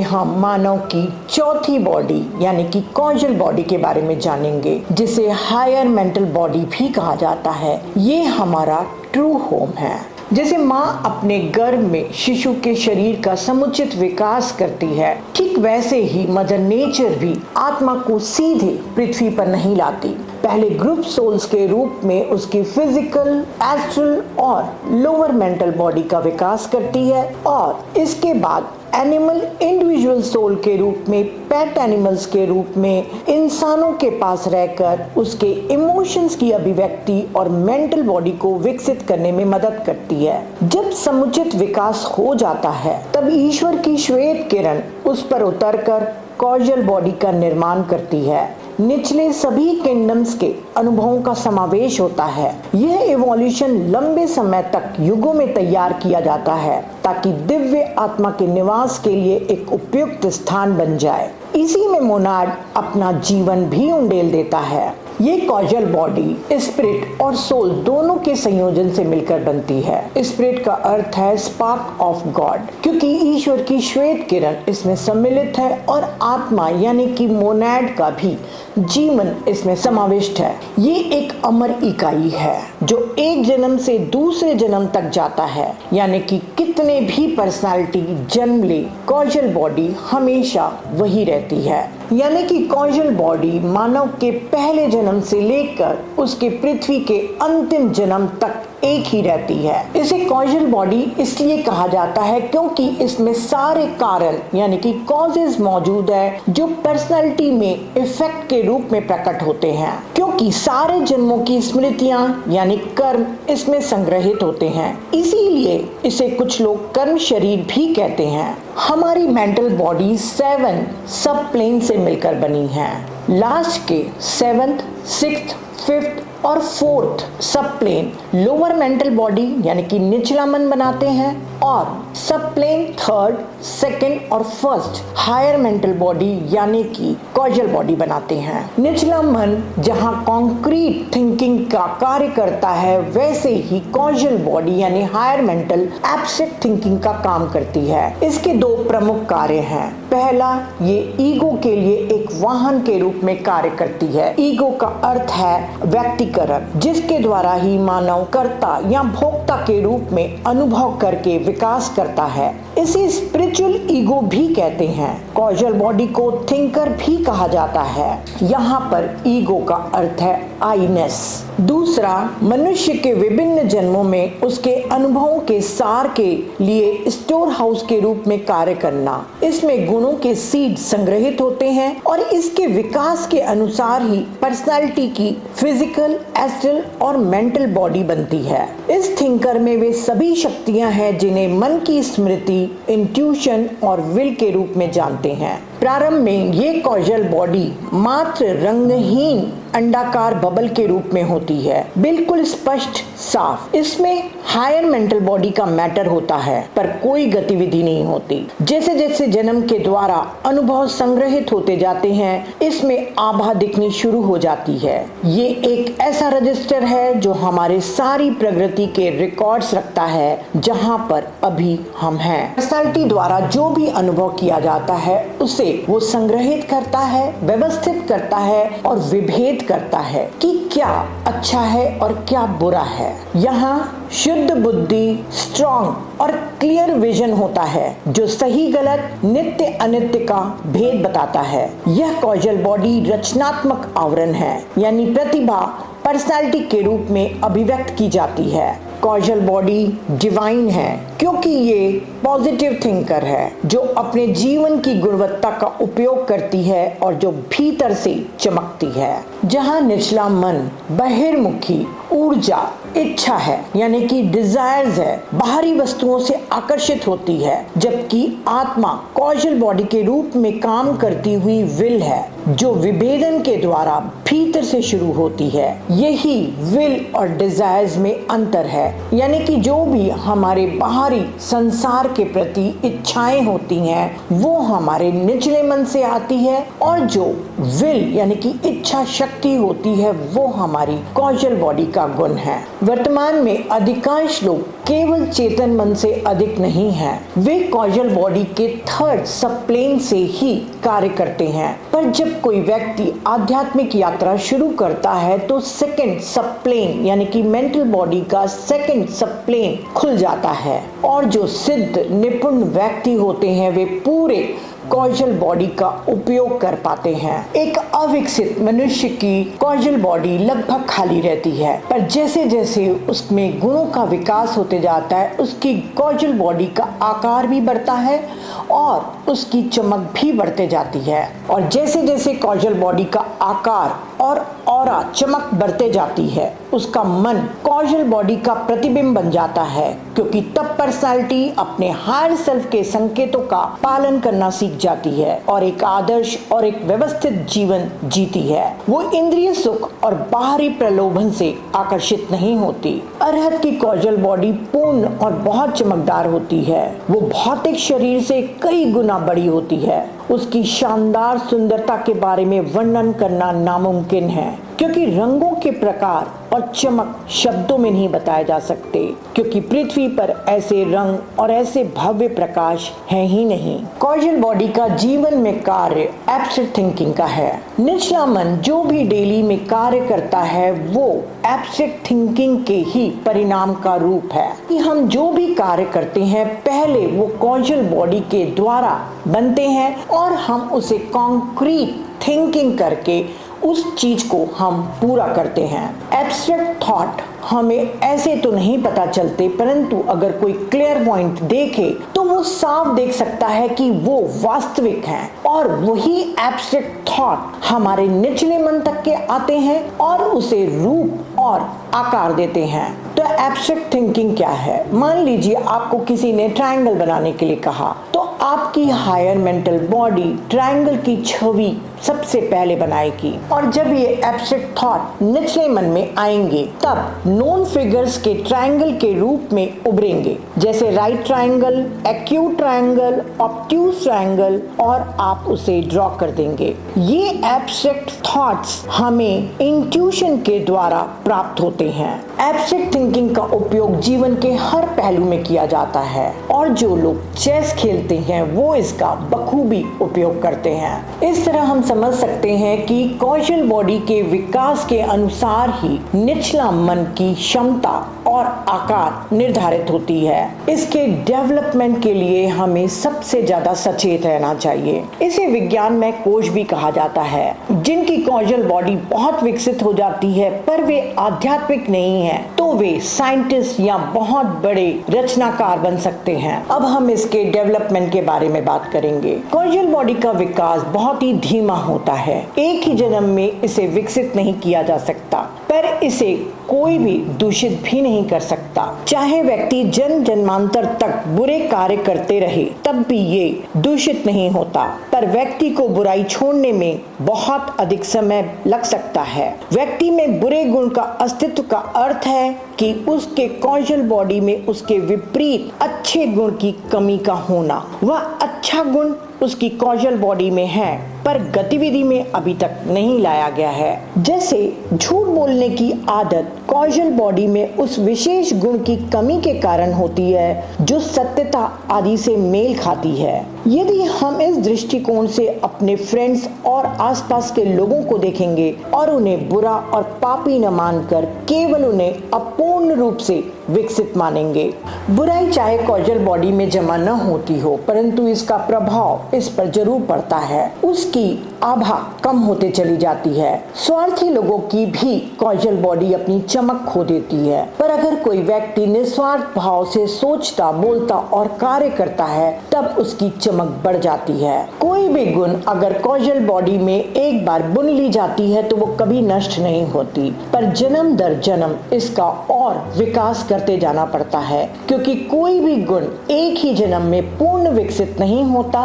हम मानव की चौथी बॉडी यानी कि कॉजल बॉडी के बारे में जानेंगे, जिसे हायर मेंटल बॉडी भी कहा जाता है। ये हमारा ट्रू होम है। जैसे माँ अपने गर्भ में शिशु के शरीर का समुचित विकास करती है, ठीक वैसे ही मदर नेचर भी आत्मा को सीधे पृथ्वी पर नहीं लाती। पहले ग्रुप सोल्स के रूप में उसकी फिजिकल, एस्ट्रल और लोअर मेंटल बॉडी का विकास करती है और इसके बाद एनिमल इंडिविजुअल सोल के रूप में, पेट एनिमल्स के रूप में इंसानों के पास रहकर उसके इमोशंस की अभिव्यक्ति और मेंटल बॉडी को विकसित करने में मदद करती है। जब समुचित विकास हो जाता है तब ईश्वर की श्वेत किरण उस पर उतरकर कॉजल बॉडी का निर्माण करती है। निचले सभी किंगडम्स के अनुभवों का समावेश होता है। यह इवोल्यूशन लंबे समय तक युगों में तैयार किया जाता है ताकि दिव्य आत्मा के निवास के लिए एक उपयुक्त स्थान बन जाए। इसी में मोनाड अपना जीवन भी उंडेल देता है। ये कॉजल बॉडी स्पिरिट और सोल दोनों के संयोजन से मिलकर बनती है। स्पिरिट का अर्थ है स्पार्क ऑफ गॉड, क्योंकि ईश्वर की श्वेत किरण इसमें सम्मिलित है और आत्मा यानी कि मोनाड का भी जीवन इसमें समाविष्ट है। ये एक अमर इकाई है जो एक जन्म से दूसरे जन्म तक जाता है, यानी कि कितने भी पर्सनालिटी जन्म ले, कॉजल बॉडी हमेशा वही रहती है। यानी कि कॉजल बॉडी मानव के पहले जन्म से लेकर उसके पृथ्वी के अंतिम जन्म तक एक ही रहती है। इसे कॉजल बॉडी इसलिए कहा जाता है क्योंकि इसमें सारे कारण यानी कि कॉजेज मौजूद है जो पर्सनालिटी में इफेक्ट के रूप में प्रकट होते हैं, क्योंकि सारे जन्मों की स्मृतियां यानी कर्म इसमें संग्रहित होते हैं। इसीलिए इसे कुछ लोग कर्म शरीर भी कहते हैं। हमारी मेंटल बॉडी 7 सब प्लेन से मिलकर बनी है। लास्ट के 7th, 6th, 5th और 4th सब प्लेन लोअर मेंटल बॉडी यानी कि निचला मन बनाते हैं और सब प्लेन 3rd, 2nd और 1st हायर मेंटल बॉडी यानी कि कॉजल बॉडी बनाते हैं। निचला मन जहां कॉन्क्रीट थिंकिंग का कार्य करता है, वैसे ही कॉजल बॉडी यानी हायर मेंटल एब्स्ट्रैक्ट थिंकिंग का काम करती है। इसके 2 प्रमुख कार्य हैं। पहला, ये ईगो के लिए एक वाहन के रूप में कार्य करती है। ईगो का अर्थ है व्यक्तिकरण, जिसके द्वारा ही मानव कर्ता या भोक्ता के रूप में अनुभव करके विकास करता है। इसे स्पिरिचुअल ईगो भी कहते हैं। कॉजल बॉडी को थिंकर भी कहा जाता है। यहाँ पर ईगो का अर्थ है आईनेस। दूसरा, मनुष्य के विभिन्न जन्मों में उसके अनुभवों के सार के लिए स्टोर हाउस के रूप में कार्य करना। इसमें गुणों के सीड संग्रहित होते हैं और इसके विकास के अनुसार ही पर्सनालिटी की फिजिकल, एस्ट्रल और मेंटल बॉडी बनती है। इस थिंकर में वे सभी शक्तियां हैं जिन्हें मन की स्मृति, इंट्यूशन और विल के रूप में जानते हैं। प्रारंभ में ये कॉजल बॉडी मात्र रंगहीन अंडाकार बबल के रूप में होती है, बिल्कुल स्पष्ट, साफ। इसमें हायर मेंटल बॉडी का मैटर होता है पर कोई गतिविधि नहीं होती। जैसे जैसे जन्म के द्वारा अनुभव संग्रहित होते जाते हैं, इसमें आभा दिखनी शुरू हो जाती है। ये एक ऐसा रजिस्टर है जो हमारे सारी प्रगति के रिकॉर्ड्स रखता है जहां पर अभी हम हैं। पर्सनालिटी द्वारा जो भी अनुभव किया जाता है उसे वो संग्रहित करता है, व्यवस्थित करता है और विभेद करता है कि क्या अच्छा है और क्या बुरा है। यहाँ शुद्ध बुद्धि, स्ट्रॉन्ग और क्लियर विजन होता है जो सही गलत, नित्य अनित्य का भेद बताता है। यह कॉजल बॉडी रचनात्मक आवरण है, यानी प्रतिभा पर्सनालिटी के रूप में अभिव्यक्त की जाती है। कॉजल बॉडी डिवाइन है क्योंकि ये पॉजिटिव थिंकर है जो अपने जीवन की गुणवत्ता का उपयोग करती है और जो भीतर से चमकती है। जहाँ निचला मन बहिर्मुखी ऊर्जा, इच्छा है यानी कि डिजायर्स है, बाहरी वस्तुओं से आकर्षित होती है, जबकि आत्मा कॉजल बॉडी के रूप में काम करती हुई विल है जो विभेदन के द्वारा भीतर से शुरू होती है। यही विल और डिजायर्स में अंतर है, यानी कि जो भी हमारे बाहरी संसार के प्रति इच्छाएं होती हैं वो हमारे निचले मन से आती है और जो विल यानी कि इच्छा शक्ति होती है वो हमारी कॉजल बॉडी का गुण है। वर्तमान में अधिकांश लोग केवल चेतन मन से अधिक नहीं हैं। वे कॉजल बॉडी के थर्ड सबप्लेन से ही कार्य करते हैं। पर जब कोई व्यक्ति आध्यात्मिक यात्रा शुरू करता है तो सेकंड सबप्लेन यानी कि मेंटल बॉडी का सेकंड सबप्लेन खुल जाता है और जो सिद्ध निपुण व्यक्ति होते हैं वे पूरे कॉजल बॉडी का उपयोग कर पाते हैं। एक अविकसित मनुष्य की कॉजल बॉडी लगभग खाली रहती है, पर जैसे जैसे उसमें गुणों का विकास होते जाता है उसकी कॉजल बॉडी का आकार भी बढ़ता है और उसकी चमक भी बढ़ते जाती है। और जैसे जैसे कॉजल बॉडी का आकार और ऑरा चमक बढ़ते जाती है उसका मन कॉजल बॉडी का प्रतिबिंब बन जाता है, क्योंकि तब पर्सनालिटी अपने हायर सेल्फ के संकेतों का पालन करना सीख जाती है और एक आदर्श और एक व्यवस्थित जीवन जीती है। वो इंद्रिय सुख और बाहरी प्रलोभन से आकर्षित नहीं होती। अरहत की कॉजल बॉडी पूर्ण और बहुत चमकदार होती है। वो भौतिक शरीर से कई गुना बड़ी होती है। उसकी शानदार सुंदरता के बारे में वर्णन करना नामुमकिन है, क्योंकि रंगों के प्रकार और चमक शब्दों में नहीं बताए जा सकते, क्योंकि पृथ्वी पर ऐसे रंग और ऐसे भव्य प्रकाश है ही नहीं। कॉजल बॉडी का जीवन में कार्य एब्स्ट्रैक्ट थिंकिंग का है। निचला मन जो भी डेली में कार्य करता है वो एब्स्ट्रैक्ट थिंकिंग के ही परिणाम का रूप है। कि हम जो भी कार्य करते हैं पहले वो कॉजल बॉडी के द्वारा बनते हैं और हम उसे कॉन्क्रीट थिंकिंग करके उस चीज को हम पूरा करते हैं। एब्स्ट्रैक्ट थॉट हमें ऐसे तो नहीं पता चलते, परंतु अगर कोई क्लियर पॉइंट देखे तो वो साफ देख सकता है कि वो वास्तविक हैं और वही एब्स्ट्रैक्ट थॉट हमारे निचले मन तक के आते हैं और उसे रूप और आकार देते हैं। तो एब्स्ट्रैक्ट थिंकिंग क्या है? मान लीजिए आपको किसी ने ट्रायंगल बनाने के लिए कहा, तो आपकी हायर मेंटल बॉडी ट्रायंगल की छवि सबसे पहले बनाएगी और जब ये एब्स्ट्रैक्ट थॉट निचले मन में आएंगे तब नोन फिगर्स के ट्रायंगल के रूप में उभरेंगे, जैसे right triangle, acute triangle, obtuse triangle, और आप उसे ड्रॉ कर देंगे। ये एब्स्ट्रैक्ट थॉट्स हमें इंट्यूशन के द्वारा प्राप्त होते हैं। एब्स्ट्रैक्ट थिंकिंग का उपयोग जीवन के हर पहलू में किया जाता है और जो लोग चेस खेलते हैं वो इसका बखूबी उपयोग करते हैं। इस तरह हम समझ सकते हैं कि कॉजल बॉडी के विकास के अनुसार ही निचला मन की क्षमता और आकार निर्धारित होती है। इसके डेवलपमेंट के लिए हमें सबसे ज्यादा सचेत रहना चाहिए। इसे विज्ञान में कोश भी कहा जाता है। जिनकी कॉजल बॉडी बहुत विकसित हो जाती है पर वे आध्यात्मिक नहीं है तो वे साइंटिस्ट या बहुत बड़े रचनाकार बन सकते हैं। अब हम इसके डेवलपमेंट के बारे में बात करेंगे। कॉजल बॉडी का विकास बहुत ही धीमा होता है। एक ही जन्म में इसे विकसित नहीं किया जा सकता, पर इसे कोई भी दूषित भी नहीं कर सकता। चाहे व्यक्ति जन्म जन्मांतर तक बुरे कार्य करते रहे तब भी ये दूषित नहीं होता, पर व्यक्ति को बुराई छोड़ने में बहुत अधिक समय लग सकता है। व्यक्ति में बुरे गुण का अस्तित्व का अर्थ है कि उसके कॉजल बॉडी में उसके विपरीत अच्छे गुण की कमी का होना। वह अच्छा गुण उसकी कॉजल बॉडी में है पर गतिविधि में अभी तक नहीं लाया गया है। जैसे झूठ बोलने की आदत कॉजल बॉडी में उस विशेष गुण की कमी के कारण होती है जो सत्यता आदि से मेल खाती है। यदि हम इस दृष्टिकोण से अपने फ्रेंड्स और आसपास के लोगों को देखेंगे और उन्हें बुरा और पापी न मानकर केवल उन्हें अपूर्ण रूप से विकसित मानेंगे। बुराई चाहे कॉजल बॉडी में जमा न होती हो, परंतु इसका प्रभाव इस पर जरूर पड़ता है। उसकी आभा कम होते चली जाती है। स्वार्थी लोगों की भी कॉजल बॉडी अपनी चमक खो देती है, पर अगर कोई व्यक्ति निस्वार्थ भाव से सोचता, बोलता और कार्य करता है तब उसकी चमक बढ़ जाती है। कोई भी गुण अगर कॉजल बॉडी में एक बार बुन ली जाती है तो वो कभी नष्ट नहीं होती, पर जन्म दर जन्म इसका और विकास करते जाना पड़ता है, क्योंकि कोई भी गुण एक ही जन्म में पूर्ण विकसित नहीं होता।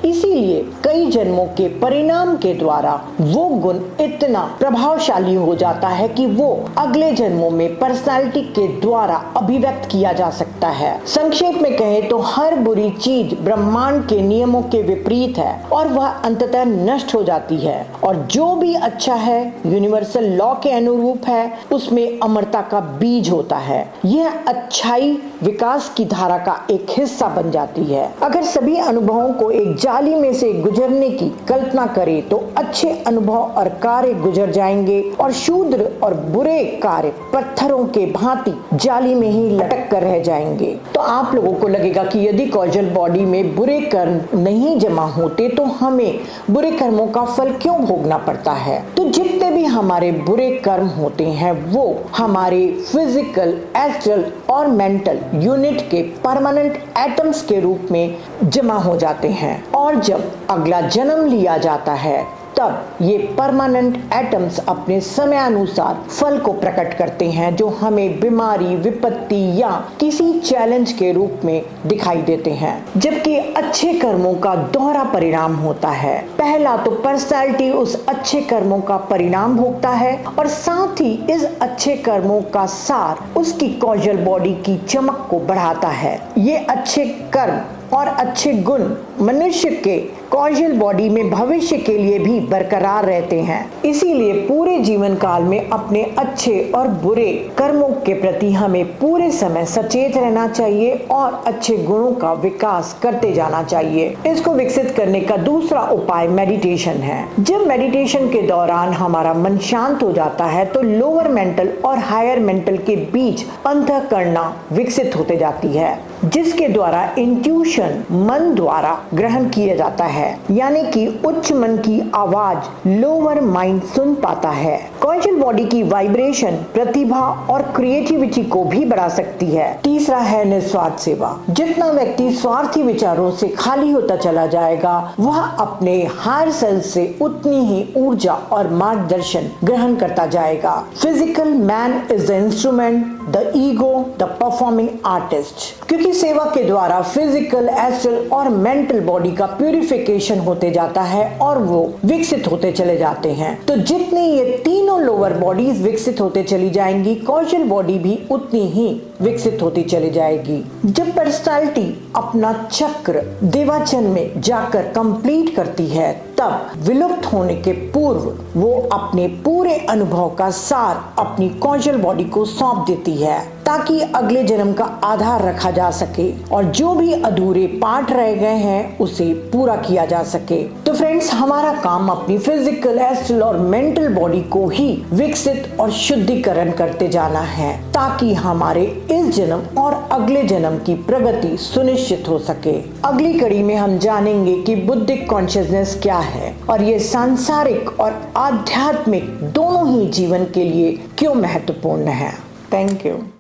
इसीलिए कई जन्मों के परिणाम के द्वारा वो गुण इतना प्रभावशाली हो जाता है कि वो अगले जन्मों में पर्सनालिटी के द्वारा अभिव्यक्त किया जा सकता है। संक्षेप में कहें तो हर बुरी चीज ब्रह्मांड के नियमों के विपरीत है और वह अंततः नष्ट हो जाती है, और जो भी अच्छा है यूनिवर्सल लॉ के अनुरूप है, उसमें अमरता का बीज होता है। यह अच्छाई विकास की धारा का एक हिस्सा बन जाती है। अगर सभी अनुभवों को एक जाली में से गुजरने की कल्पना करें तो अच्छे अनुभव और कार्य गुजर जाएंगे और शूद्र और बुरे कार्य पत्थरों के भांति जाली में ही लटक कर रह जाएंगे। तो आप लोगों को लगेगा कि यदि कॉजल बॉडी में बुरे कर्म नहीं जमा होते तो हमें बुरे कर्मों का फल क्यों भोगना पड़ता है। तो जितने भी हमारे बुरे कर्म होते हैं वो हमारे फिजिकल, एस्ट्रल और मेंटल यूनिट के परमानेंट एटम्स के रूप में जमा हो जाते हैं, और जब अगला जन्म लिया जाता है तब ये परमानेंट एटम्स अपने समयानुसार फल को प्रकट करते हैं, जो हमें बीमारी, विपत्ति या किसी चैलेंज के रूप में दिखाई देते हैं। जबकि अच्छे कर्मों का दोहरा परिणाम होता है। पहला तो पर्सनालिटी उस अच्छे कर्मों का परिणाम भोगता है, और साथ ही इस अच्छे कर्मों का सार उसकी कॉजल बॉडी की चमक को बढ़ाता है। ये अच्छे कर्म और अच्छे गुण मनुष्य के कॉजल बॉडी में भविष्य के लिए भी बरकरार रहते हैं। इसीलिए पूरे जीवन काल में अपने अच्छे और बुरे कर्मों के प्रति हमें पूरे समय सचेत रहना चाहिए और अच्छे गुणों का विकास करते जाना चाहिए। इसको विकसित करने का दूसरा उपाय मेडिटेशन है। जब मेडिटेशन के दौरान हमारा मन शांत हो जाता है तो लोअर मेंटल और हायर मेंटल के बीच अंतःकरणा विकसित होते जाती है, जिसके द्वारा इंट्यूशन मन द्वारा ग्रहण किया जाता है, यानी कि उच्च मन की आवाज लोअर माइंड सुन पाता है। कॉजल बॉडी की वाइब्रेशन प्रतिभा और क्रिएटिविटी को भी बढ़ा सकती है। तीसरा है निस्वार्थ सेवा। जितना व्यक्ति स्वार्थी विचारों से खाली होता चला जाएगा, वह अपने हायर सेल्फ से उतनी ही ऊर्जा और मार्गदर्शन ग्रहण करता जाएगा। Physical man is the instrument, the ego the performing artist. क्योंकि सेवा के द्वारा फिजिकल, एस्ट्रल और मेंटल बॉडी का प्यूरिफिकेशन होते जाता है और वो विकसित होते चले जाते हैं। तो जितने ये तीनों लोअर बॉडीज विकसित होते चली जाएंगी, कॉजल बॉडी भी उतनी ही विकसित होती चली जाएगी। जब पर्सनालिटी अपना चक्र देवाचन में जाकर कंप्लीट करती है, तब विलुप्त होने के पूर्व वो अपने पूरे अनुभव का सार अपनी कॉजल बॉडी को सौंप देती है, ताकि अगले जन्म का आधार रखा जा सके और जो भी अधूरे पार्ट रह गए हैं उसे पूरा किया जा सके। तो फ्रेंड्स, हमारा काम अपनी फिजिकल, एस्ट्रल और मेंटल बॉडी को ही विकसित और शुद्धिकरण करते जाना है, ताकि हमारे इस जन्म और अगले जन्म की प्रगति सुनिश्चित हो सके। अगली कड़ी में हम जानेंगे कि बुद्धिक कॉन्शियसनेस क्या है और ये सांसारिक और आध्यात्मिक दोनों ही जीवन के लिए क्यों महत्वपूर्ण है। Thank you.